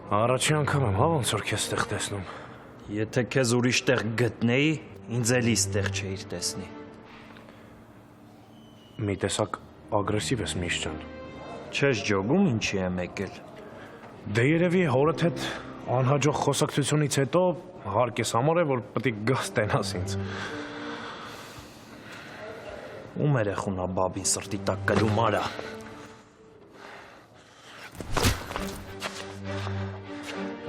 Առաջին անգամ եմ, հա ոնց որ քեզ ստեղ տեսնում։ Եթե քեզ ուրիշ տեղ գտնեի, ինձ էլի ստեղ չէիր տեսնի։ Մի տեսակ ագրեսիվ ես միշտ ջան։ Չես ջոգում ինչի եմ եկել։ Դե երևի հորդ հետ անհաջող խոսակցությունից հետո հարկ ես համարել, որ պետք է գաս տենաս ինձ։ Ում երեխուն ա բաբին սրտի տակ կլում արա։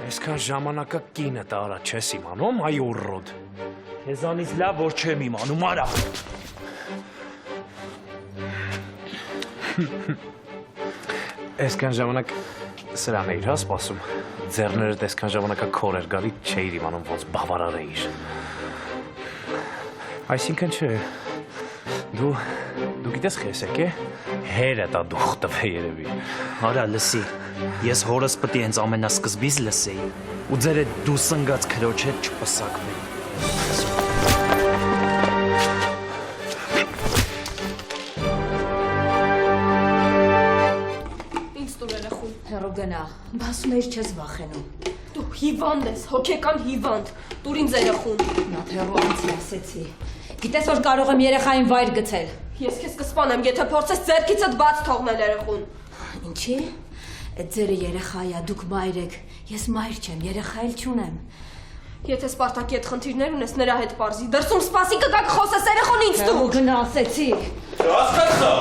Այսքան ժամանակը կինը տարա չես իմանում, այ ուռոդ։ Քեզանից լավ որ չեմ իմանում արա։ Այսքան ժամանակ սրան էիր հա սպասում։ Ձեռներդ այսքան ժամանակը քոր էր գալի, չէիր իմանում ոնց բավարար էիր։ Այսինքն չէ։ Դու գիտես խես եք է։ Հերը տա դուխ տվե երևի։ Արա լսի, ես հորս պտի հենց ամենասկզբից լսեի, ու ձեր այդ դու սնգած քրոջ հետ չպսակվեի։ Հեռու գնա, բասում էիր չես վախենում։ Դու հիվանդ ես, հոգեկան հիվանդ, տուր ինձ երեխուն։ Նատ հեռու անցի ասեցի։ Գիտես որ կարող եմ երեխային վայր գցել։ Ես քեզ կսպանեմ, եթե փորձես ձեռքիցդ բաց թողնել երեխուն։ Ինչի՞։ Այդ ձերը երեխա է, դուք մայր եք։ Ես մայր չեմ, երեխա էլ չունեմ։ Եթե Սպարտակի հետ խնդիրներ ունես, նրա հետ պարզի։ Դրսում սպասի կգաք խոսես երեխուն ինձ տուր։ Հեռու գնա ասեցի։ Հասկացա։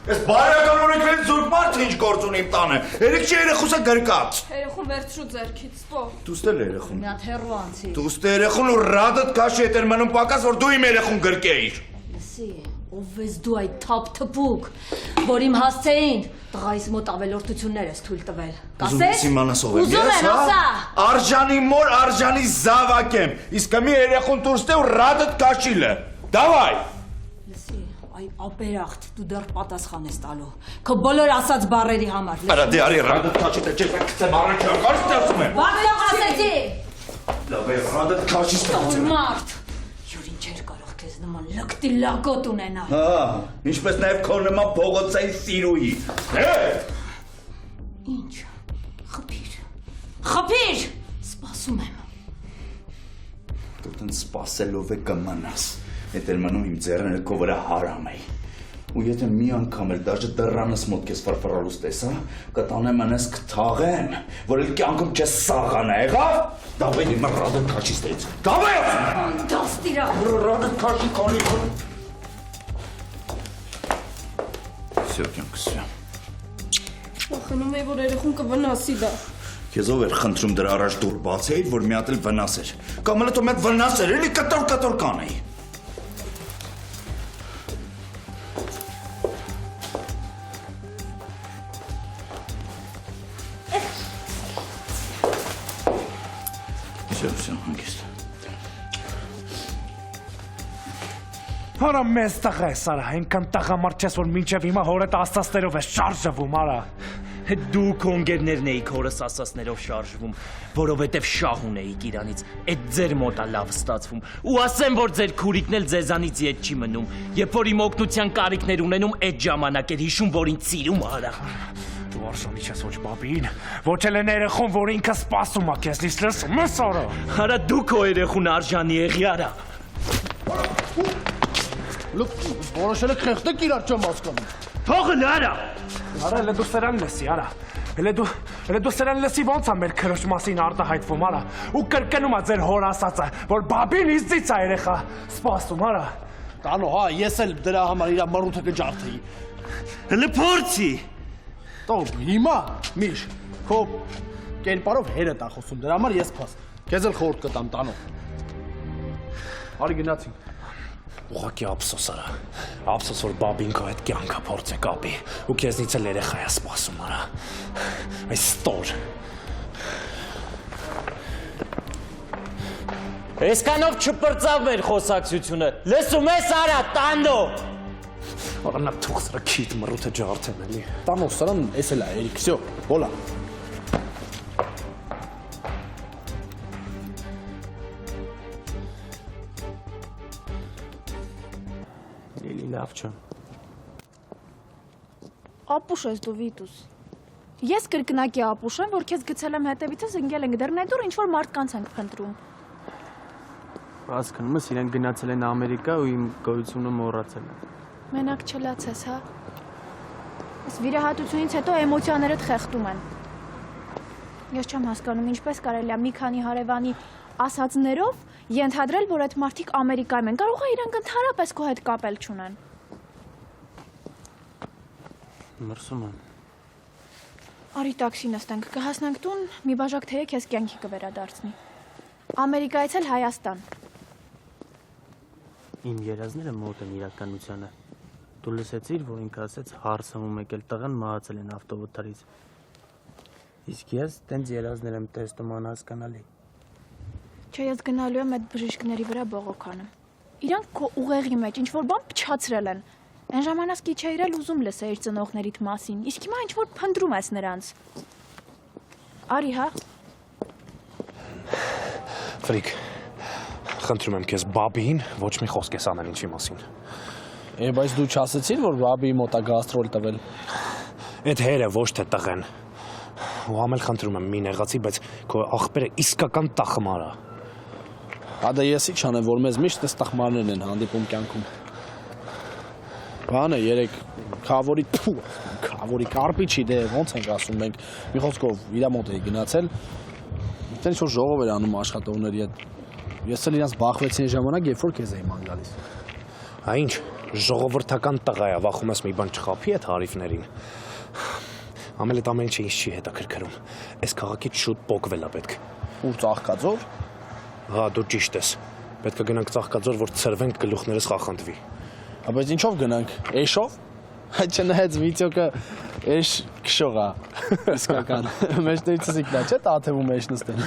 Ես բարեկան օրենքներից զուրկ մարդ ինչ գործ ունի իմ տանը։ Երեք չի երեխուսը գրկած։ Երեխուն վերցրու ձեռքից, սպո։ Դուստել երեխուն։ Նատ հեռու անցի։ Դուստել երեխուն ու ռադդ քաշի հետ էր մնում պակաս, որ դու իմ երեխուն գրկեիր։ Լսի, ով ես դու այդ թափ թփուկ, որ իմ հասցեին տղայիս մոտ ավելորդություններ ես թույլ տվել։ Կասես։ Ուզում եմ ասա։ Արժանի մոր, արժանի զավակ եմ։ Իսկ մի երեխուն դուրստե ու ռադդ քաշիլը։ Դավայ։ Այ ապերախտ, դու դեռ պատասխան ես տալու։ Քո բոլոր ասած բառերի համար։ Արա դե արի ռադդ քաշի դե չես կցեմ առաջ կարս ստացում եմ։ Բարձր ասեցի։ Լավ է ռադդ քաշի ստացում եմ։ Մարդ։ Յուրին չէր կարող քեզ նման լկտի լակոտ ունենալ։ Հա, ինչպես նաև քո նման փողոցային սիրուհի։ Ինչ։ Խփիր։ Խփիր։ Սպասում եմ։ Դու տենց սպասելով է կմնաս։ Հետ էլ մնում իմ ձեռները քո վրա հարամ էի։ Ու եթե մի անգամ էլ դաժե դռանս մոտ քեզ ֆարֆարալուց տեսա, կտանեմ անես կթաղեմ, որ էլ կյանքում չես սաղանա, եղավ։ Դավայ իմ ռադը քաշի ստեց։ Դավայ ասում։ Դաստիրա։ Ռադը քաշի քանի։ Всё, կյանքսյա։ Վախենում էի, որ երեխուն կվնասի դա։ Քեզ ով էր խնդրում դրա առաջ դուր բացեիր, որ մի հատ էլ վնասեր։ Կամ էլ հետո մեկ վնասեր, էլի կտոր կանեի։ Всё, հանգիստ։ Արա մեզ տղա ես արա, այնքան տղամարդ ես, որ մինչև հիմա հորդ ասացներով ես շարժվում արա։ Դու քո ընկերներն էիք հորս ասասներով շարժվում, որովհետև շահ ունեիք իրանից, այդ ձեր մոտ է լավ ստացվում, ու ասեմ, որ ձեր քուրիկն էլ ձեզանից ետ չի մնում, երբ որ իմ օգնության կարիքներ ունենում, այդ ժամանակ էր հիշում, որ ինձ սիրում արա։ Դու արժանի չես ոչ բաբին, ոչ էլ են երեխուն, որ ինքը սպասում է քեզ, լիս լսում ես արա։ Արա դու քո երեխուն արժանի եղի արա։ Որոշել եք խեղդեք իրար չեմ հասկանում։ Թողը լարա։ Արա էլ դու սրան լսի արա։ Էլ դու սրան լսի ոնց է մեր քրոջ մասին արտահայտվում արա։ Ու կրկնում է ձեր հոր ասածը, որ բաբին իզից է երեխա սպասում արա։ Տանո, հա, ես էլ դրա համար իրա մռութը կջարդեի։ Հələ փորձի։ Տող, հիմա միշ, քո կերպարով հերը տա խոսում, դրա համար ես փաս։ Քեզ էլ խորհուրդ կտամ, Տանո։ Արի գնացինք։ Ուղղակի ափսոս արա։ Ափսոս որ բաբին քո հետ կյանքը փորձ է կապի, ու քեզնից էլ երեխա է սպասում արա։ Այս ստոր։ Այսքանով չպրծավ մեր խոսակցությունը։ Լսում ես արա, Տանդո։ Արա նա թող սրա քիթ մռութը ջարդեն էլի։ Տանո, սրան էս էլ է, Էրիկ, всё, հոլա։ Էլի լավ չէ։ Ապուշ ես դու Վիտուս։ Ես կրկնակի ապուշ եմ, որ քեզ գցել եմ հետևիցս ընկել ենք դռնեդուր, ինչ-որ մարդկանց ենք փնտրում։ Հասկանում ես, իրենք գնացել են Ամերիկա ու իմ գոյությունը մոռացել են։ Մենակ չլացես, հա։ Այս վիրահատությունից հետո էմոցիաներդ խեղդում են։ Ես չեմ հասկանում, ինչպես կարելի է մի քանի հարևանի ասածներով ենթադրել, որ այդ մարդիկ Ամերիկայում են։ Կարող է իրանք ընդհանրապես քո հետ կապել չունեն։ Մրսում եմ։ Արի տաքսի նստենք, կհասնենք տուն, մի բաժակ թեյ քեզ կյանքի կվերադարձնի։ Ամերիկայից էլ Հայաստան։ Իմ երազները մոտ են իրականությանը։ Դու լսեցիր, որ ինքը ասեց հարսամում եկել տղան մահացել են ավտովթարից։ Իսկ ես տենց երազներ եմ տեսնում անհասկանալի։ Չէ, ես գնալու եմ այդ բժիշկների վրա բողոքանը։ Իրանք քո ուղեղի մեջ ինչ-որ բան փչացրել են։ Այն ժամանակ კი չէիր էլ ուզում լսեիր ծնողներիդ մասին, իսկ հիմա ինչ-որ փնտրում ես նրանց։ Արի, հա։ Ֆրիկ, խնդրում եմ քեզ բաբին ոչ մի խոսք ես անել ինչի մասին։ Բայց դու չասեցիր, որ բաբիի մոտ է գաստրոլ տվել։ Այդ հերը ոչ թե տղեն։ Ու ամել խնդրում եմ մի նեղացի, բայց քո աղբերը իսկական տախմար է։ Հա դա ես ի՞նչ անեմ, որ մեզ միշտ այս տխմարներն են հանդիպում կյանքում։ Բանը երեք քավորի կարպիչի դե ոնց ենք ասում մենք մի խոսքով իր մոտ էի գնացել այդտեղ ինչ-որ ժողով էր անում աշխատողների հետ ես էլ իրանց բախվեցի այն ժամանակ երբ որ քեզ էի ման գալիս Հա ինչ ժողովրդական տղա է վախում ես մի բան չխափի այդ հարիվներին ամել այդ ամեն ինչը ինձ չի հետաքրքրում այս քաղաքից շուտ պոկվել է պետք ուր ծաղկաձոր հա դու ճիշտ ես պետք է գնանք ծաղկաձոր որ ցրվենք գլուխներս խախնդվի Բայց ինչով գնանք էշով Այդ չնայած վիդեոկը էշ քշողա իսկական մեջներից ինքնա չէ տաթևում էշ նստել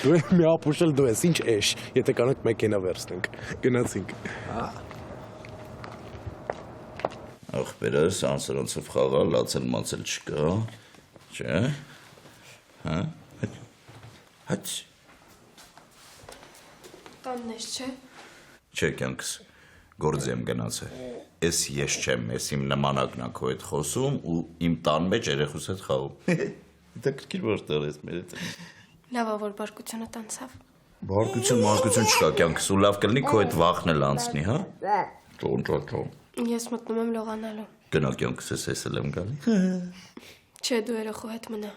Դու մի ապուշել դու ես ինչ էշ եթե կանենք մեքենա վերցնենք գնացինք Ախպերս անսրանցով խաղալ լացել մացել չկա չէ հա հաց Տաննես չէ Չէ կյանքս գործի եմ գնացել Ես ես չեմ, ես իմ նմանակն ա քո հետ խոսում ու իմ տան մեջ երեխուս հետ խաղում Դա կրկիր որտեղ ես մեր հետ Լավա որ բարկությունը տանցավ Բարկություն չկա կյանքս ու լավ կլինի քո հետ վախն էլ անցնի, հա Ճոն Ես մտնում եմ լողանալու Գնա կյանքս ես էլ եմ գալի Չէ դու երեխու հետ մնա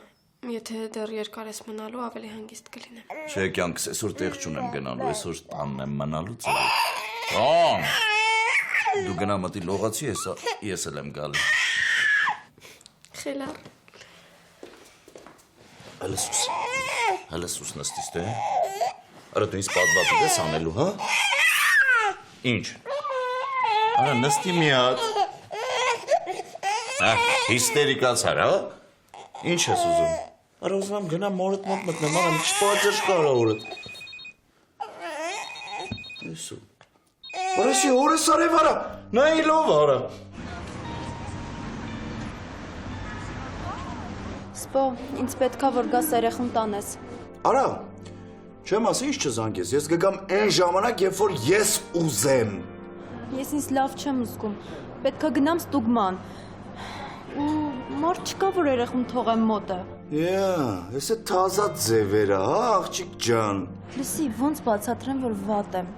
Եթե դեռ երկար ես մնալու ավելի հանգիստ կլինեմ Չէ կյանքս այսօր տեղ չունեմ գնալու այսօր տանն եմ մնալու ծրի Դու գնա մտի լողացի ես էլ եմ գալի Խելար Հələ սուս նստիս դե Արա դու ինձ պատվատի ես անելու, հա Ինչ Արա նստի մի հատ Հիստերիկացար, հա Ինչ ես ուզում Արա ուզում եմ գնա մորդ մոտ մտնեմ Արա մի չպատեր չկարա օրդ Իսու Արա շի օրես արև արա Նա իլով արա Սպո, ինձ պետքա որ գաս երեխուն տանես Արա Չեմ ասի ինչ չզանգես Ես գգամ այն ժամանակ երբ որ ես ուզեմ Ես ինձ լավ չեմ զգում Պետքա գնամ ստուգման Ու մարդ չկա որ երեխուն թողեմ մոտը Ես է թազատ ձևեր է, հա աղջիկ ջան Լսի, ոնց բացատրեմ որ վատ եմ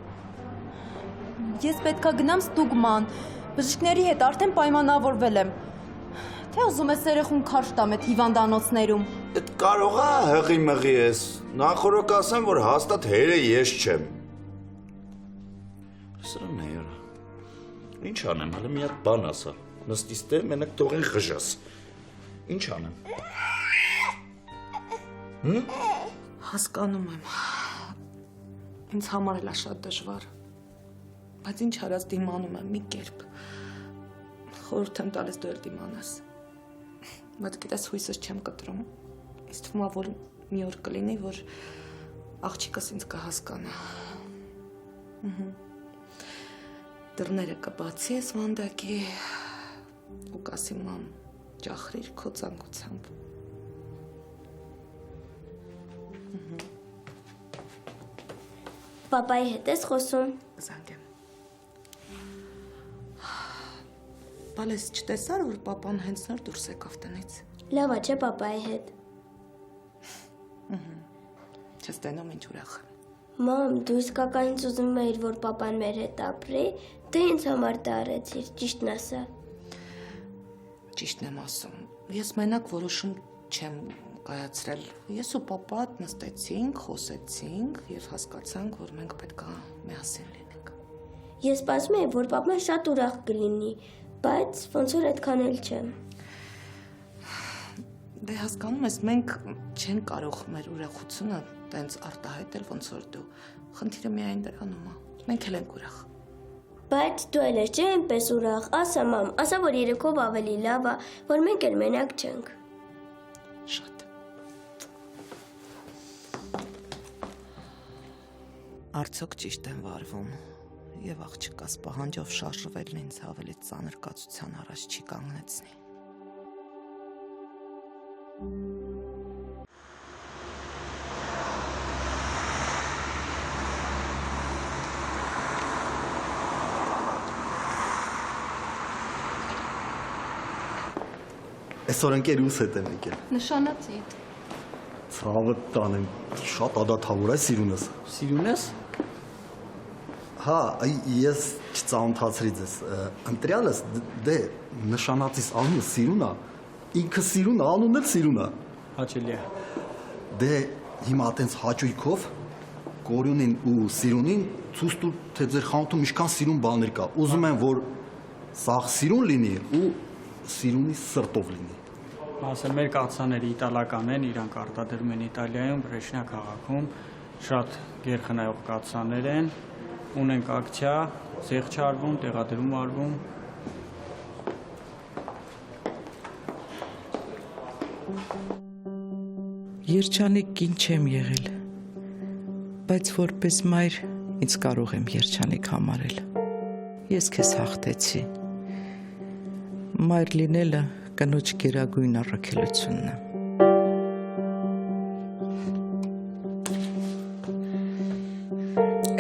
Ես պետքա գնամ ստուգման Բժիշկների հետ արդեն պայմանավորվել եմ Թե ուզում ես երեխուն քարշ տամ այդ հիվանդանոցներում Էդ կարող է հղի մղի ես Նախորոք ասեմ, որ հաստատ հերը ես չեմ Սրան է յորա Ինչ անեմ, հələ մի հատ բան ասա Նստիս դե, մենակ թողեն խժաս Ինչ անեմ Հասկանում եմ Ինձ համար էլ է շատ դժվար Բայց ինչ հարած դիմանում եմ մի կերպ Խորհուրդ եմ տալիս դու էլ դիմանաս Բայց գիտես հույսս չեմ կտրում Ինձ թվում է որ մի օր կլինի որ աղջիկս ինձ կհասկանա Դռները կբացի ես վանդակի ու կասի մամ ջախրիր քո ցանկությամբ Պապայի հետ ես խոսում Զանգեմ Բալես չտեսար որ պապան հենց նոր դուրս եկավ տնից Լավ է, չէ, պապայի հետ։ Չես տենում ինչ ուրախ եմ։ Մամ, դու իսկականից ուզում էիր, որ պապան մեր հետ ապրի, դու ինձ համար դա արեցիր, ճիշտն ասա։ Ճիշտն եմ ասում։ Ես մենակ որոշում չեմ կայացրել։ Ես ու պապատ նստեցինք, խոսեցինք եւ հասկացանք, որ մենք պետք է միասին լինենք։ Ես սպասում էի, որ պապան շատ ուրախ կլինի, բայց ոնց որ այդքան էլ չեմ։ Դե հասկանում ես, մենք չենք կարող մեր ուրախությունը տենց արտահայտել, ոնց որ դու։ Խնդիրը միայն դրանում է։ Մենք էլ ենք ուրախ։ Բայց դու էլ ես չէ այնպես ուրախ, ասա մամ, ասա, որ երեքով ավելի լավ է, որ մենք էլ մենակ չենք։ Շատ։ Արդյոք ճիշտ եմ վարվում եւ աղջկաս պահանջով շարժվելն ինձ ավելի ծանր կացության առաջ չի կանգնեցնի։ Այսօր ընկերուս հետ եմ եկել։ Նշանացի։ Ցավը տանեմ, շատ ադաթավոր է սիրունս։ Սիրունես։ Հա, ես չծանոթացրի ձեզ։ Ընտրյալս դե նշանացիս անունը Սիրունա, ինքը Սիրունա, անունն էլ Սիրունա։ Հաճելի է։ Դե հիմա այտենց հաճույքով Կորյունին ու Սիրունին ցույց տուր, թե ձեր խանութում ինչքան սիրուն բաներ կա։ Ուզում եմ, որ սաղ սիրուն լինի ու Սիրունի սրտով լինի։ Ասել մեր կաթսաները իտալական են, իրանք արտադրում են Իտալիայում, Բրեշնյա քաղաքում, շատ գերխնայող կաթսաներ են, ունենք ակցիա, ցեղ չարվում, տեղադրում արվում։ Երջանիկ կին չեմ եղել, բայց որպես մայր ինձ կարող եմ երջանիկ համարել։ Ես քեզ հաղթեցի։ Մայր լինելը կնոջ գերագույն առաքելությունն է։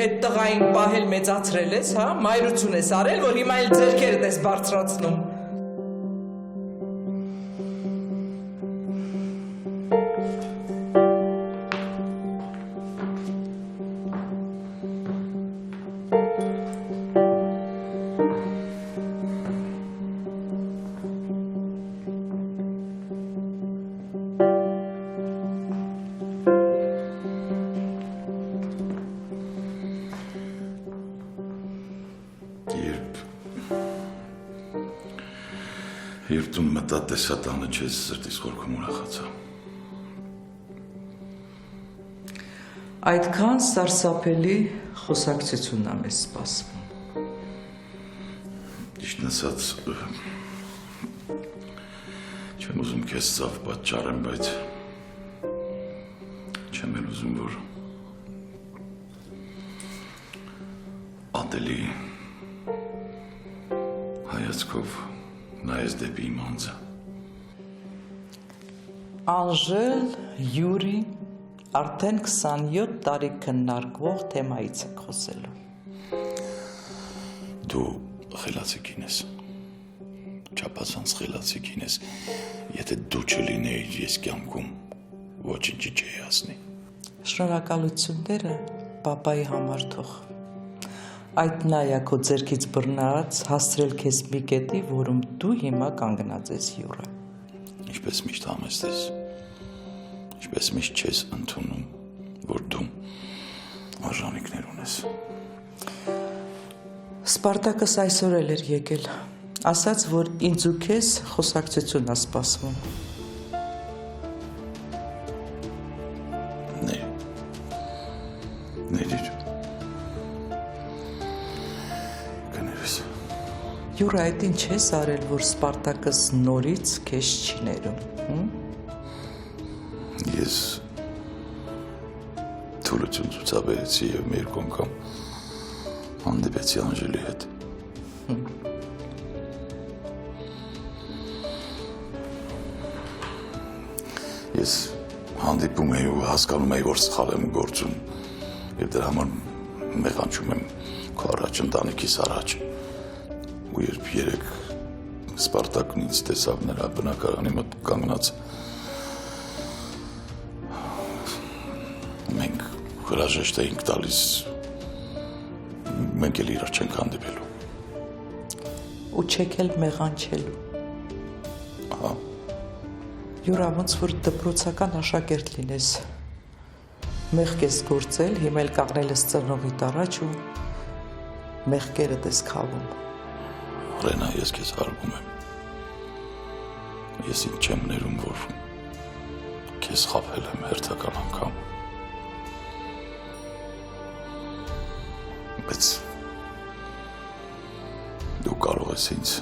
Այդ տղային պահել մեծացրել ես, հա, մայրություն ես արել, որ հիմա էլ ձեռքերդ ես բարձրացնում։ Երբ դու մտա տեսա տանը չես սրտիս խորքում ուրախացա։ Այդքան սարսափելի խոսակցությունն է մեզ սպասվում։ Ճիշտն ասած, չեմ ուզում քեզ ծավ պատճառեմ, բայց չեմ էլ ուզում, որ ատելի հայացքով նայես դեպի իմ անձը։ Անժել, Յուրի, արդեն 27 տարի քննարկվող թեմայից եք խոսելու։ Դու խելացի կին ես, չափազանց խելացի կին ես, եթե դու չլինեիր ես կյանքում ոչինչի չէի հասնի։ Շնորհակալությունները պապայի համար թող։ Այդ նայա քո ձեռքից բռնած հասցրել քեզ մի կետի, որում դու հիմա կանգնած ես Յուրը։ Ինչպես միշտ համեստ ես, ինչպես միշտ չես ընդունում, որ դու արժանինքներ ունես։ Սպարտակս այսօր էլ էր եկել, ասաց, որ ինձ ու քեզ խոսակցություն է սպասվում։ Ներիր։ Կներես։ Յուրը, այդ ինչ ես արել, որ Սպարտակս նորից քեզ չի ներում։ Ես թուլություն ցուցաբերեցի եւ մեր կողմում հանդիպեցի Անժելի հետ։ Ես հանդիպում եի ու հասկանում եի, որ սխալ եմ գործում եւ դրա համար մեղանչում եմ քո առաջ ընտանիքիս առաջ։ Ու երբ երեք Սպարտակն ինձ տեսավ նրա բնակարանի մոտ կանգնած։ Մենք հրաժեշտ էինք տալիս, մենք էլ իրար չենք հանդիպելու։ Ու չեք էլ մեղանչելու։ Ահա։ Յուրա ոնց որ դպրոցական աշակերտ լինես։ Մեղք ես գործել, հիմա էլ կանգնել ես ծնողիդ առաջ ու մեղքերդ ես քավում։ Ռենա, ես քեզ հարգում եմ։ Ես ինձ չեմ ներում, որ քեզ խաբել եմ հերթական անգամ։ Բայց դու կարող ես ինձ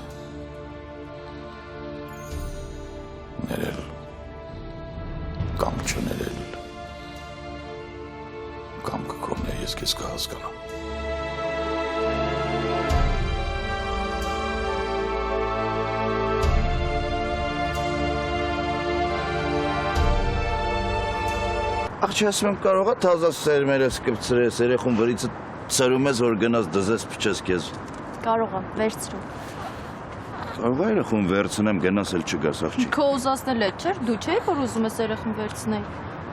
ներել կամ չներել, կամ կքոնե ես քեզ կհասկանամ։ Աղջի ասում եմ կարող է թազա սերմերս կպցրես, երեխուն վրից ծրում ես, որ գնաս դզես փչես քեզ։ Կարող եմ, վերցրու։ Կարող է երեխուն վերցնեմ, գնաս էլ չգաս աղջի։ Քո ուզածն էլ է, չէ՞, դու չէի որ ուզում ես երեխին վերցնել։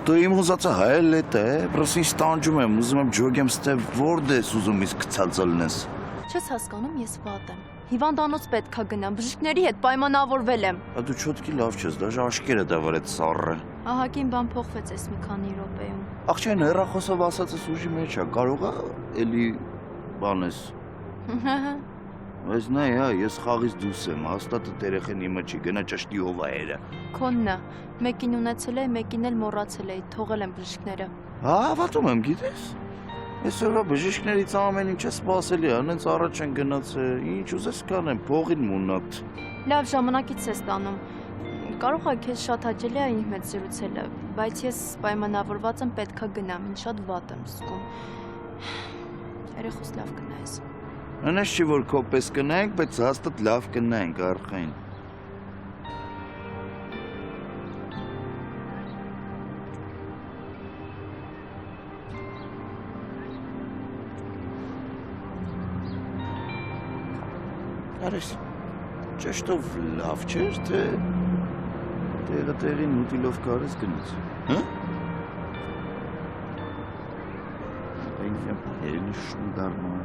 Դու իմ ուզածը հայել է թե, պրոստի ստանջում եմ, ուզում եմ ջոգեմ ստե որդ ես ուզում իսկ գցածը լնես։ Չես հասկանում, ես վատ եմ։ Հիվանդանոց պետքա գնամ, բժիշկների հետ պայմանավորվել եմ։ Դու չոտքի լավ չես, դաժե աշկերը դա վրեց սառը։ Ահագին բան փոխվեց այս մի քանի րոպեում։ Աղջին հեռախոսով ասածս ուժի մեջ է, կարող է էլի բանես։ Բայց նայ, հա, ես խաղից դուրս եմ, հաստատը երեխեն իմը չի, գնա ճշտի ով է էրը։ Քոննա, մեկին ունեցել է, մեկին էլ մոռացել էի, թողել եմ բժիշկները։ Հա, հավատում եմ, գիտես։ Այսօրվա բժիշկներից ամեն ինչ է սպասելի, հենց առաջ են գնացել, ինչ ուզես կանեմ, փողին մունատ։ Լավ ժամանակից ես տանում։ Կարող է քեզ շատ հաճելի է ինձ հետ զրուցելը, բայց ես պայմանավորված եմ պետքա գնամ, ինձ շատ վատ եմ զգում։ Երեխուս լավ կնայես։ Անես չի որ քո պես կնայենք, բայց հաստատ լավ կնայենք արխային։ Արես, ճշտով լավ չէր, թե տեղը տեղին մուտիլով կարես գնաց, հա? Ինքն շունդարման։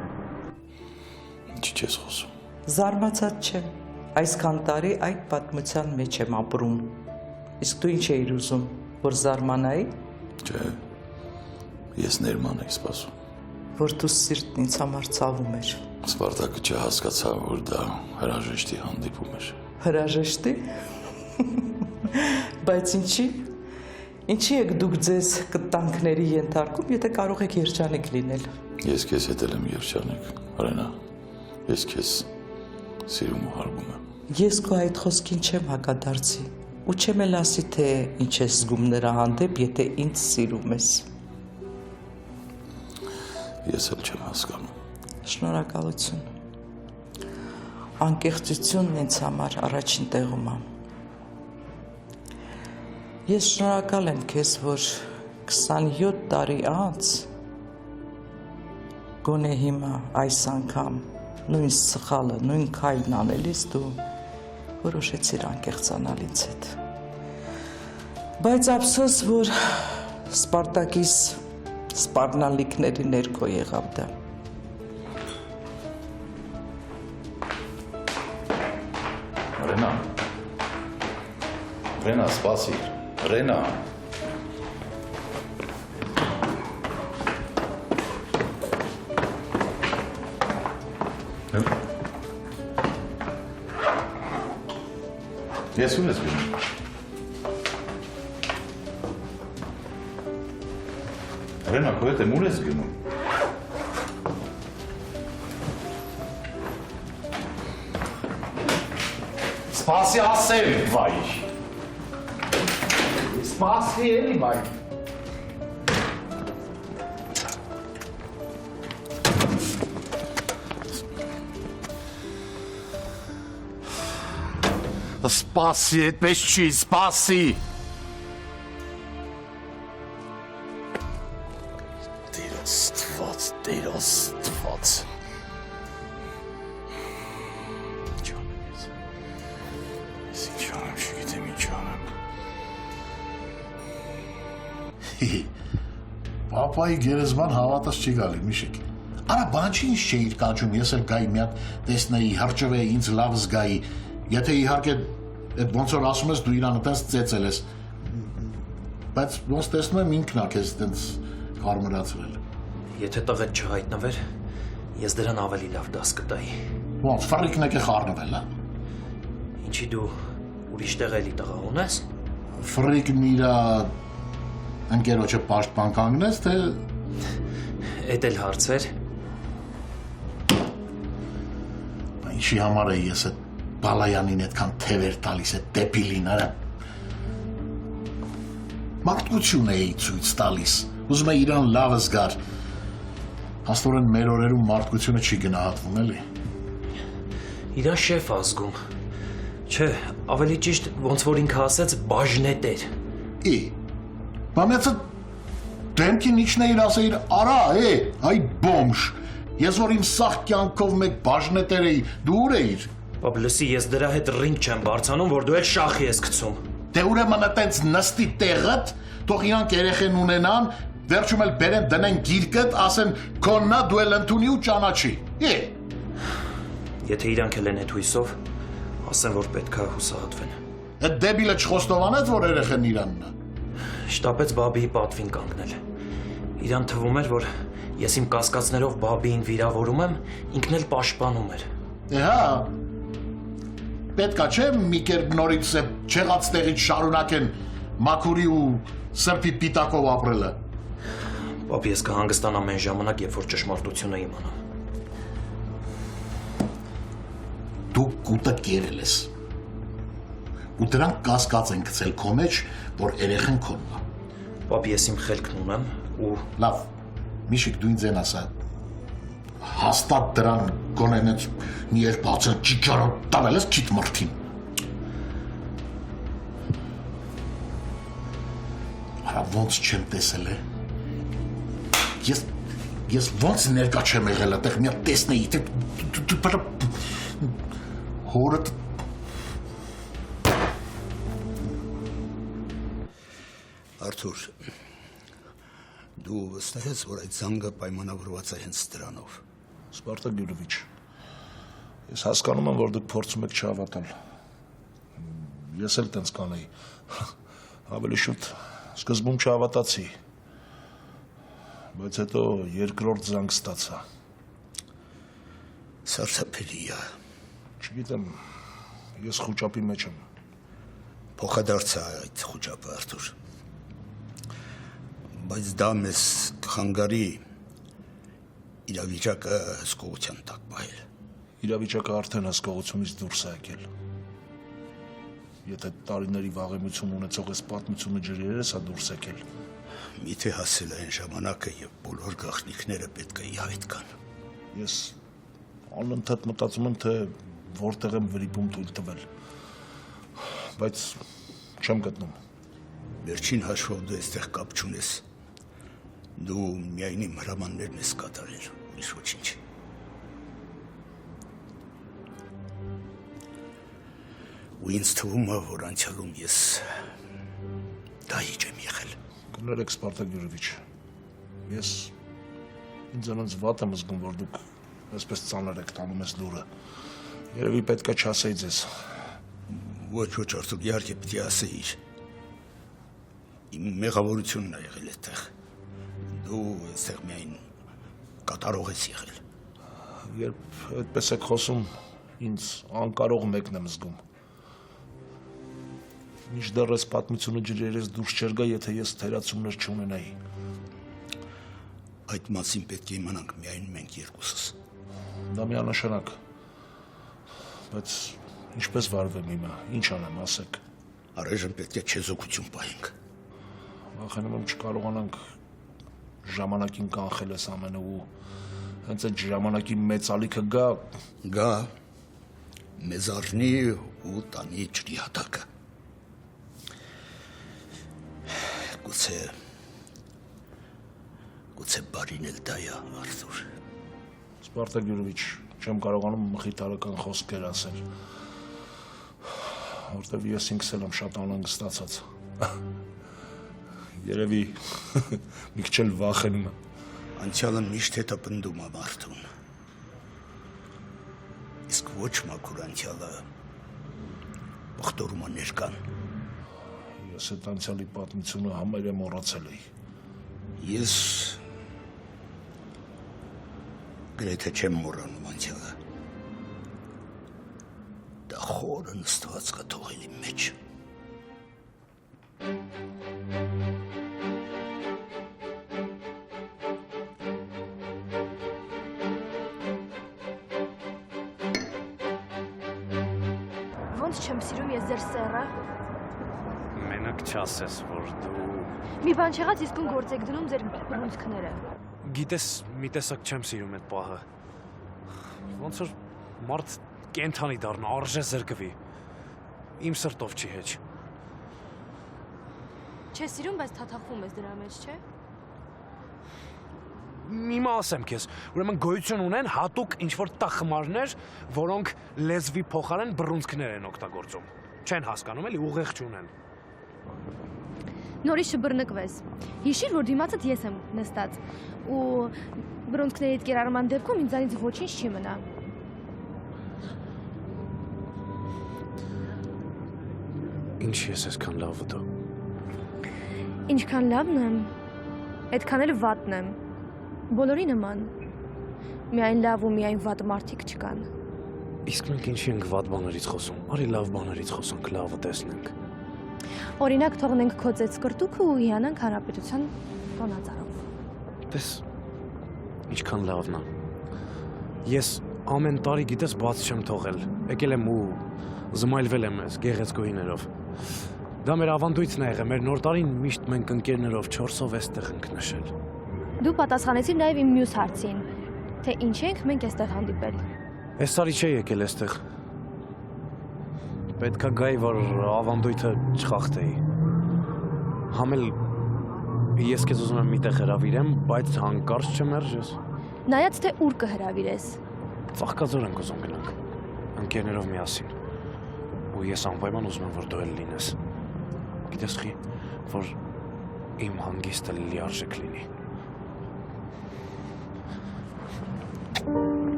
Ինչ չես խոսում։ Զարմացած չեմ, այսքան տարի այդ պատմության մեջ եմ ապրում։ Իսկ դու ինչ էիր ուզում, որ զարմանայի։ Չէ, ես ներման էի սպասում։ Որ դու սիրտն ինձ համար ցավում էր։ Սպարտակը չհասկացավ, որ դա հրաժեշտի հանդիպում էր։ Հրաժեշտի։ Բայց ինչի։ Ինչի եք դուք ձեզ կտանքների ենթարկում, եթե կարող եք երջանիկ լինել։ Ես քեզ հետ եմ երջանիկ, Ռենա։ Ես քեզ սիրում ու հարգում եմ։ Ես քո այդ խոսքին չեմ հակադարձի, ու չեմ էլ ասի, թե ինչ ես զգում նրա հանդեպ, եթե ինձ սիրում ես։ Ես էլ չեմ հասկանում։ Շնորհակալություն։ Անկեղծությունն ինձ համար առաջին տեղում է։ Ես շնորհակալ եմ քեզ, որ 27 տարի անց գոնե հիմա այս անգամ նույն սխալը, նույն քայլն անելիս դու որոշեցիր անկեղծանալ ինձ հետ։ Բայց ափսոս, որ Սպարտակիս սպառնալիքների ներքո եղավ դա։ Ռենա։ Ռենա, սպասիր։ Ռենա։ Ես ուն ես գնում։ Ռենա, քո հետ եմ ուր ես գնում։ Սպասի ասեմ, վայ։ Սպասի էլի, վայ։ Սպասի, այդպես չի, սպասի։ Տեր Աստված։ Պապայի գերեզման հավատաց չի գալի, Միշիկ։ Արա բան չի ինչ չէիր կանչում, ես էլ գայի մի հատ տեսնեի, հրճվեի, ինձ լավ զգայի։ Եթե իհարկե այդ ոնց որ ասում ես դու իրան այդպես ծեծել ես։ Բայց ոնց տեսնում եմ ինքն է քեզ այդպես հարմարացրել։ Եթե տղետ չհայտնվեր, ես դրան ավելի լավ դաս կտայի։ Ոնց ֆռիկն եք խառնվել, հա։ Ինչի դու ուրիշ տեղ էլի տղա ունես։ Ֆռիկն իրա ընկերոջը պաշտպան կանգնես, թե Էդ էլ հարցեր։ Ինչի համար է ես այդ բալայանին այդքան թևեր տալիս, այդ դեպիլին, արա։ Մարդկություն էի ցույց տալիս, ուզում է իրան լավ զգար։ Հաստորեն մեր օրերում մարդկությունը չի գնահատվում, էլի։ Իրա շեֆ ազգում։ Չէ, ավելի ճիշտ ոնց որ ինքը ասեց բաժնետեր։ Բամեցը դեմքին իջն էիր ասեիր, արա, այ բոմժ, ես որ իմ սաղ կյանքով մեկ բաժնետեր էի, դու ուր էիր։ Բաբ լսի, ես դրա հետ ռինգ չեմ բարձանում, որ դու էլ շախի ես գցում։ Դե ուրեմն այտենց նստի տեղդ, թող իրանք երեխեն ունենան, վերջում էլ բերեն դնեն գիրկդ, ասեն քոննա դու էլ ընդունի ու ճանաչի։ Եթե իրանք էլ են այդ հույսով, ասեն որ պետքա հուսահատվեն։ Այդ դեբիլը չխոստովանեց, որ երեխեն իրանն է։ Շտապեց Բաբիի պատվին կանգնել։ Իրան թվում էր, որ ես իմ կասկածներով Բաբիին վիրավորում եմ, ինքն էլ պաշտպանում էր։ Հա, պետքա չէ մի կերպ նորից չեղած տեղից շարունակեն մաքուրի ու սրբի պիտակով ապրելը։ Պապ, ես կհանգստանամ այն ժամանակ, երբ որ ճշմարտությունը իմանամ։ Դու կուտը կերել ես։ Ու դրանք կասկած են գցել քո մեջ, որ երեխեն քոնն է։ Պապ, ես իմ խելքն ունեմ ու լավ, Միշիկ դու ինձ են ասա։ Հաստատ դրան գոնեն մի երբ բացել ճիճարով տանել ես ճիտ մրթին։ Արա ոնց չեմ տեսել է։ Ես ոնց ներկա չեմ եղել այդտեղ մի հատ տեսնեի, թե հորդ Արթուր, դու վստահ ես, որ այդ զանգը պայմանավորված է հենց դրանով։ Սպարտակ Գյուրովիչ, ես հասկանում եմ, որ դուք փորձում եք չհավատալ։ Ես էլ տենց կանեի։ Ավելի շուտ սկզբում չհավատացի, բայց հետո երկրորդ զանգ ստացա։ Սարսափելի է։ Չգիտեմ, ես խուճապի մեջ եմ։ Փոխադարձ է այդ խուճապը, Արթուր։ Բայց դա մեզ կխանգարի իրավիճակը հսկողության տակ պահել։ Իրավիճակը արդեն հսկողությունից դուրս է եկել։ Եթե տարիների վաղեմություն ունեցող այս պատմությունը ջրերես է դուրս եկել։ Միթե հասել այն ժամանակը, երբ բոլոր գաղտնիքները պետք է իհայտ կան։ Ես անընդհատ մտածում եմ, թե որտեղ եմ վրիպում թույլ տվել։ Բայց չեմ գտնում։ Վերջին հաշվով դու այստեղ կապ չունես։ Դու միայն իմ հրամաններն ես կատարել, ուրիշ ոչինչ։ Ու ինձ թվում է, որ անցյալում ես դահիճ եմ եղել։ Կներեք, Սպարտակ Գյուրովիչ, ես ինձանց վատ եմ զգում, որ դուք այսպես ծանր եք տանում ես լուրը։ Երևի պետք է չասեի ձեզ։ Ոչ, Արթուր, իհարկե պետք է ասեիր։ Իմ մեղավորությունն է եղել այդտեղ։ Դու այստեղ միայն կատարող ես եղել։ Երբ այդպես եք խոսում, ինձ անկարող մեկն եմ զգում։ Մինչդեռ այս պատմությունը ջրերես դուրս չեր գա, եթե ես թերացումներ չունենայի։ Այդ մասին պետք է իմանանք միայն մենք երկուսս։ Դա միանշանակ։ Բայց ինչպես վարվեմ հիմա, ինչ անեմ, ասեք։ Առայժմ պետք է չեզոքություն պահենք։ Վախենում եմ չկարողանանք ժամանակին կանխել այս ամենը ու հենց այդ ժամանակի մեծ ալիքը գա մեզ առնի ու տանի ջրի հատակը։ Գուցե բարին էլ դա է, Արթուր։ Սպարտակ Գյուրովիչ, չեմ կարողանում մխիթարական խոսքեր ասել, որտեվ ես ինքս էլ եմ շատ անհանգստացած։ Երևի մի քիչ էլ վախենում եմ։ Անցյալը միշտ հետապնդում է մարդուն։ Իսկ ոչ մաքուր անցյալը ողտորում է ներկան։ Ես այդ անցյալի պատմությունը համարյա մոռացել էի։ Ես գրեթե չեմ մոռանում անցյալը։ Դա խորը նստված կա թողել իմ մեջ։ Ոնց չեմ սիրում ես ձեր սեռը։ Մենակ չասես, որ դու Մի բան չեղած իսկուն գործ եք դնում ձեր բռունցքները։ գիտես, մի տեսակ չեմ սիրում այդ պահը։ Ոնց որ մարդ կենթանի դառնա, արժե զրկվի։ Իմ սրտով չի հեչ։ Չես սիրում, բայց թաթախվում ես դրա մեջ, չէ՞։ Հիմա ասեմ քեզ, ուրեմն գոյություն ունեն հատուկ ինչ-որ տա խմարներ, որոնք լեզվի փոխարեն բռունցքներ են օգտագործում։ Չեն հասկանում, էլի ուղեղ չունեն։ Նորից չբռնկվես։ Հիշիր, որ դիմացդ ես եմ նստած, ու բռունցքներիդ կերարման դեպքում ինձանից ոչինչ չի մնա։ Ինչ ես այսքան լավը դու։ Ինչքան լավն եմ, այդքան էլ վատն եմ։ Բոլորի նման։ Միայն լավ ու միայն վատ մարդիկ չկան։ Իսկ մենք ինչի ենք վատ բաներից խոսում։ Արի լավ բաներից խոսանք, լավը տեսնենք։ Օրինակ թողնենք քո ծեծկրտուքը ու հիանանք հանրապետության տոնածառով։ Տես, ինչքան լավն է։ Ես ամեն տարի գիտես բաց չեմ թողել։ Եկել եմ ու զմայլվել եմ ես գեղեցկուհիներով։ Դա մեր ավանդույթն է եղել, մեր նոր տարին միշտ մենք ընկերներով 4-ով էստեղ ենք նշել։ Դու պատասխանեցիր նաև իմ մյուս հարցին, թե ինչ ենք մենք այստեղ հանդիպել։ Այս տարի չի եկել այստեղ։ Պետք է գայի, որ ավանդույթը չխախտեի։ Համել ես քեզ ուզում եմ միտեղ հրավիրեմ, բայց հանկարծ չմերժես։ Նայած թե ուր կհրավիրես։ Ծաղկաձոր ենք ուզում գնանք, ընկերներով միասին։ Ու ես անպայման ուզում եմ, որ դու էլ լինես։ Գիտես խի, որ իմ հանգիստը լիարժեք լինի։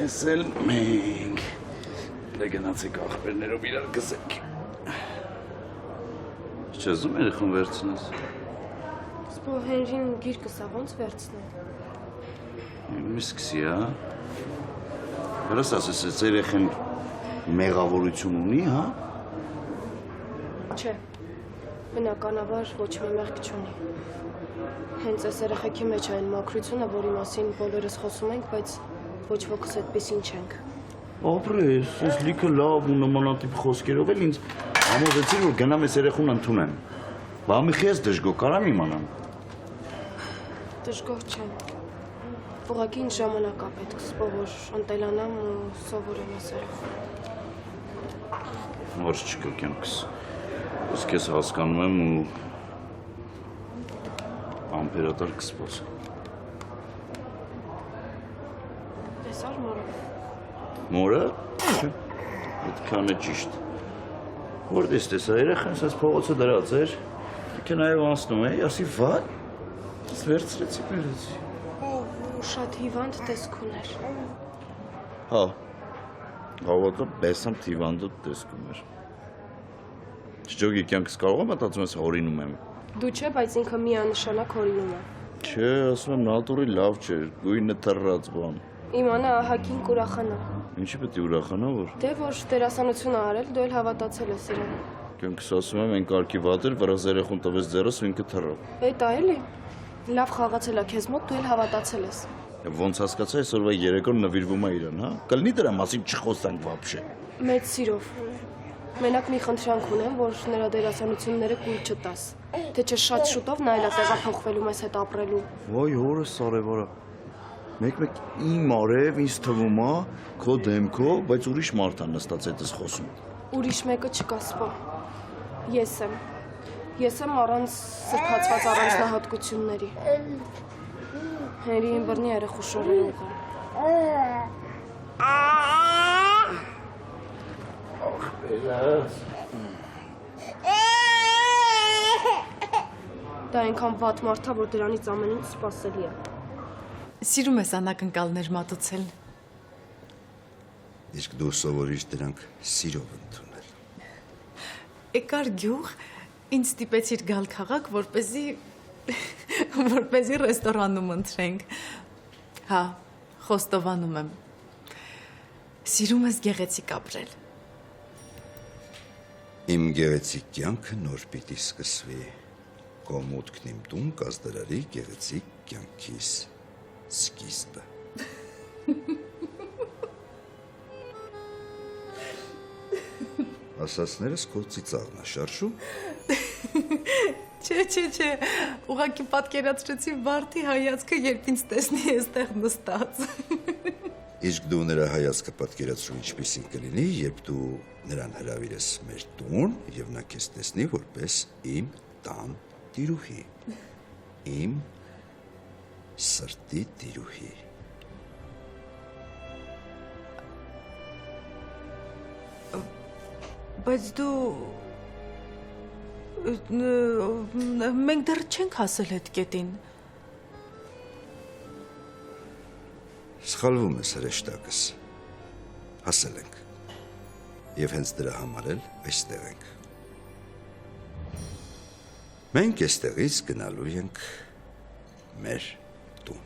Այս էլ մենք դե գնացեք աղբերներով իրար գզեք։ Չեզում երեխուն վերցնես։ Սպո Հենրին գիրկը սա ոնց վերցնե։ Մի սկսի, հա։ Հրս ասես, այս երեխեն մեղավորություն ունի, հա։ Չէ, բնականաբար ոչ մի մեղք չունի։ Հենց այս երեխեքի մեջ այն մաքրությունը, որի մասին բոլորս խոսում ենք, բայց ոչ ոքս այդպեսին չենք։ Ապրես, ես լիքը լավ ու նմանատիպ խոսքերով էլ ինձ համոզեցիր, որ գնամ այս երեխուն ընդունեմ։ Բա մի խես դժգոհ կարամ իմանամ։ Դժգոհ չեմ։ Ուղղակի ինձ ժամանակ է պետք, սպո որ ընտելանամ ու սովորեմ այս երեխուն։ Ոչ չկա կյանքս։ Ես քեզ հասկանում եմ ու ամպերատար կսպոս։ Տեսար մորը։ Մորը։ Այդքան է ճիշտ։ Որտես տեսա երեխան, ասես փողոցը դրած էր։ Ինքը նաև անցնում է, ասի վատ։ Ես վերցրեցի բերեցի։ Շատ հիվանդ տեսք ուներ։ Հա։ Հավատա բեսամ հիվանդոտ տեսք ուներ։ Չջոգի կյանքս կարող եմ մտածում ես հորինում եմ։ Դու չէ, բայց ինքը միանշանակ հորինում է։ Չէ, ասում եմ նատուրի լավ չէր, գույնը թռած բան։ Իմանա ահագին կուրախանա։ Ինչի պետք է ուրախանա որ։ Դե որ դերասանություն ա արել, դու էլ հավատացել ես իրեն։ Կյանքս ասում եմ այն կարգի վատ էր, վրազ երեխուն տվեց ձեռս ու ինքը թռավ։ Էդ ա էլի։ Լավ խաղացել ա քեզ մոտ, դու էլ հավատացել ես։ Ոնց հասկացա այսօրվա երեկոն նվիրվում է իրան, հա։ Կլինի դրա մասին չխոսանք вообще։ Մեծ սիրով։ Մենակ մի խնդրանք ունեմ, որ նրա դերասանությունները կույր չտաս։ Թե չէ շատ շուտով նա էլ տեղափոխվելու մեզ հետ ապրելու։ Ոայ հորս արևարա։ Մեկ-մեկ իմ արև ինձ թվում է քո դեմքով, բայց ուրիշ մարդ է նստած այդպես խոսում։ Ուրիշ մեկը չկա սպո։ Ես եմ։ Ես եմ առանց սրբացված առանձնահատկությունների։ Հենրիին բռնի երեխու շորերուղը։ Դա այնքան վատ մարդ է, որ դրանից ամեն ինչ սպասելի է։ Սիրում ես անակնկալներ մատուցել։ Իսկ դու սովորիր դրանք սիրով ընդունել։ Եկար գյուղ, ինձ ստիպեցիր գալ քաղաք, որպեսզի ռեստորանում ընթրենք։ Հա, խոստովանում եմ։ Սիրում ես գեղեցիկ ապրել։ Իմ գեղեցիկ կյանքը նոր պիտի սկսվի։ Քո մուտքն իմ տուն կազդարարի գեղեցիկ կյանքիս սկիզբը։ Ասացներս քո ծիծաղն է շարժում։ Չէ, ուղղակի պատկերացրեցի Վարդի հայացքը, երբ ինձ տեսնի այստեղ նստած։ Իսկ դու նրա հայացքը պատկերացրու ինչպիսին կլինի, երբ դու նրան հրավիրես մեր տուն եւ նա քեզ տեսնի որպես իմ տան տիրուհի, իմ սրտի տիրուհի։ Բայց դու մենք դեռ չենք հասել այդ կետին։ Սխալվում ես հրեշտակս։ Հասել ենք։ Եվ հենց դրա համար էլ այստեղ ենք։ Մենք այստեղից գնալու ենք մեր տուն։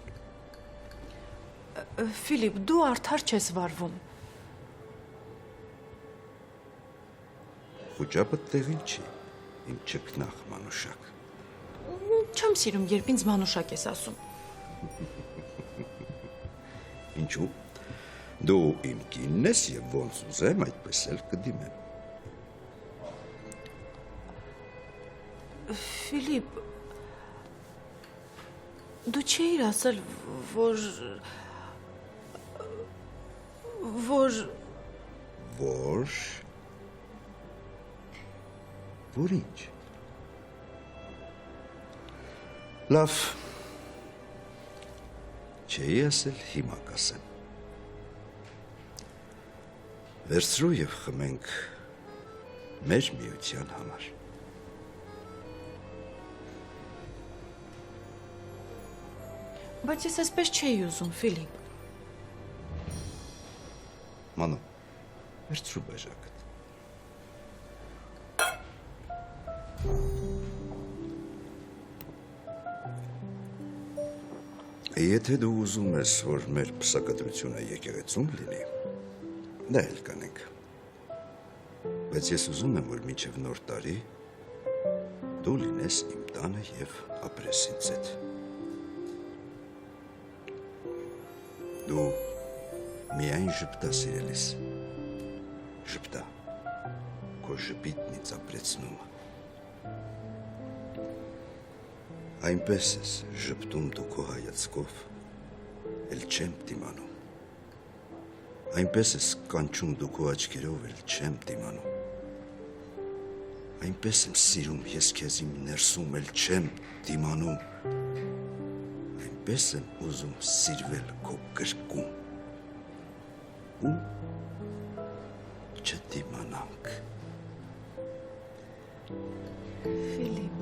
Ֆիլիպ, դու արդար չես վարվում։ Խուճապը տեղին չի, իմ չքնախ մանուշակ։ Չեմ սիրում, երբ ինձ մանուշակ ես ասում։ Ինչու՞։ Դու իմ կինն ես եւ ոնց ուզեմ, այդպես էլ կդիմեմ։ Ֆիլիպ, դու չէիր ասել, որ ինչ։ Լավ։ Չէի ասել, հիմա կասեմ։ Վերցրու եւ խմենք մեր միության համար։ Բայց ես այսպես չէի ուզում, Ֆիլիպ։ Մանո, վերցրու բաժակը։ Եթե դու ուզում ես, որ մեր պսակադրությունը եկեղեցում լինի, դա էլ կանենք։ Բայց ես ուզում եմ, որ մինչև նոր տարի դու լինես իմ տանը եւ ապրես ինձ հետ։ Դու միայն ժպտա սիրելիս։ Ժպտա։ Քո ժպիտն ինձ ապրեցնում է։ Այնպես ես ժպտում դու քո հայացքով, էլ չեմ դիմանում։ Այնպես ես կանչում դու քո աչքերով, էլ չեմ դիմանում։ Այնպես եմ սիրում ես քեզ իմ ներսում, էլ չեմ դիմանում։ Այնպես եմ ուզում սիրվել քո կրկում։ Ու չդիմանանք։ Ֆիլիպ։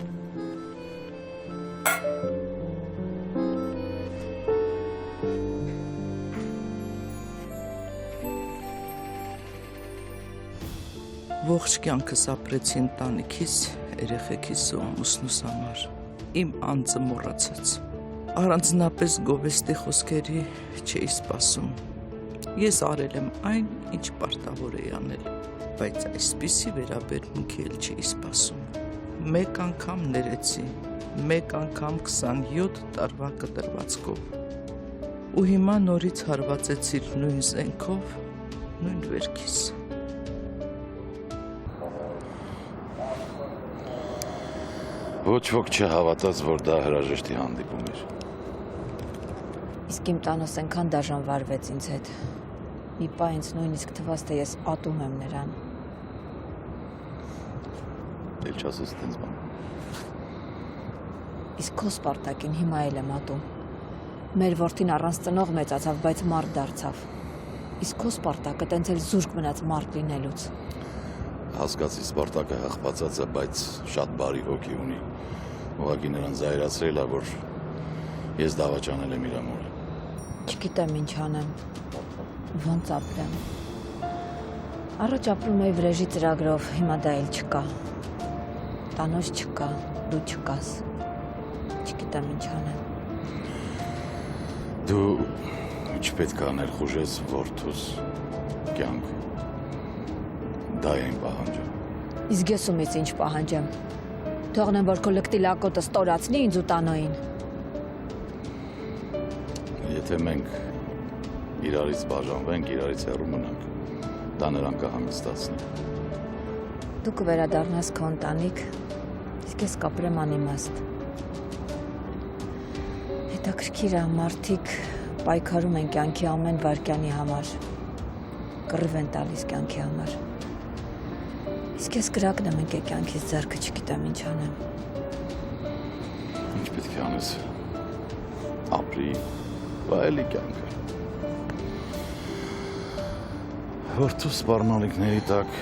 Ողջ կյանքս ապրեցի ընտանիքիս, երեխեքիս ու ամուսնուս համար, իմ անձը մոռացած։ Առանձնապես գովեստի խոսքերի չէի սպասում։ Ես արել եմ այն, ինչ պարտավոր էի անել, բայց այսպիսի վերաբերմունքի էլ չէի սպասում։ Մեկ անգամ ներեցի, մեկ անգամ 27 տարվա կտրվածքով։ Ու հիմա նորից հարվածեցիր նույն զենքով, նույն վերքիս։ Ոչ ոք չհավատաց, որ դա հրաժեշտի հանդիպում էր։ Իսկ իմ տանոս այնքան դաժան վարվեց ինձ հետ։ Մի պահ ինձ նույնիսկ թվաց, թե ես ատում եմ նրան։ Էլ չասես տենց բան։ Իսկ քո Սպարտակին հիմա էլ եմ ատում։ Մեր որդին առանց ծնող մեծացավ, բայց մարդ դարձավ։ Իսկ քո Սպարտակը տենց էլ զուրկ մնաց մարդ լինելուց։ Հասկացի Սպարտակը հաղպացած է, բայց շատ բարի հոգի ունի։ Ուղղակի նրան զայրացրել է, որ ես դավաճանել եմ իր ամորը։ Չգիտեմ ինչ անեմ։ Ոնց ապրեմ։ Առաջ ապրում էի վրեժի ծրագրով, հիմա դա էլ չկա։ Տանոց չկա, դու չկաս։ Չգիտեմ ինչ անեմ։ Դու չպետք է ներխուժես որդուս կյանք։ Դա է այն պահանջը։ Իսկ ես ումից ինչ պահանջեմ։ Թողնեմ, որ քո լկտի լակոտը ստորացնի ինձ ու տանոյին։ Եթե մենք իրարից բաժանվենք, իրարից հեռու մնանք, դա նրան կհանգստացնի։ Դու կվերադառնաս քո ընտանիք, իսկ ես կապրեմ անիմաստ։ Հետաքրքիր է, մարդիկ պայքարում են կյանքի ամեն վայրկյանի համար, կռիվ են տալիս կյանքի համար։ Իսկ ես կրակն եմ ընկել կյանքից ձեռքը, չգիտեմ ինչ անեմ։ Ինչ պետք է անես։ Ապրի, վայելի կյանքը։ Որդու սպառնալիքների տակ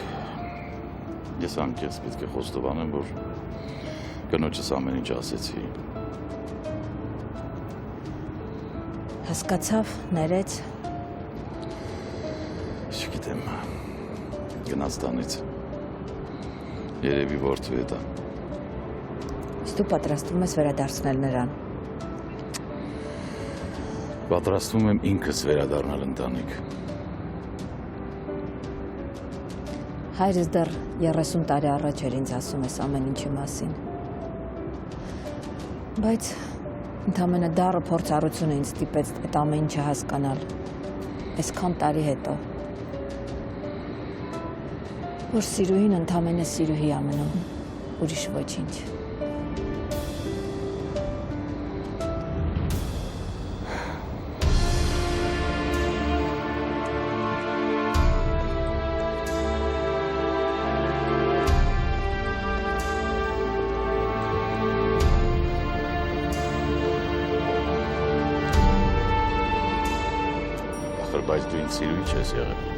ես անկեղծ պետք է խոստովանեմ, որ կնոջս ամեն ինչ ասեցի։ Հասկացավ, ներեց։ Չգիտեմ, գնաց տանից։ Երևի որդու հետ է։ Իսկ դու պատրաստվում ես վերադարձնել նրան։ Պատրաստվում եմ ինքս վերադառնալ ընտանիք։ Հայրս դեռ 30 տարի առաջ էր ինձ ասում ես ամեն ինչի մասին։ Բայց ընդամենը դառը փորձառությունը ինձ ստիպեց այդ ամեն ինչը հասկանալ։ Այսքան տարի հետո։ Որ սիրուհին ընդամենը սիրուհի է մնում, ուրիշ ոչինչ։ Բայց դու ինձ սիրուհի չես եղել։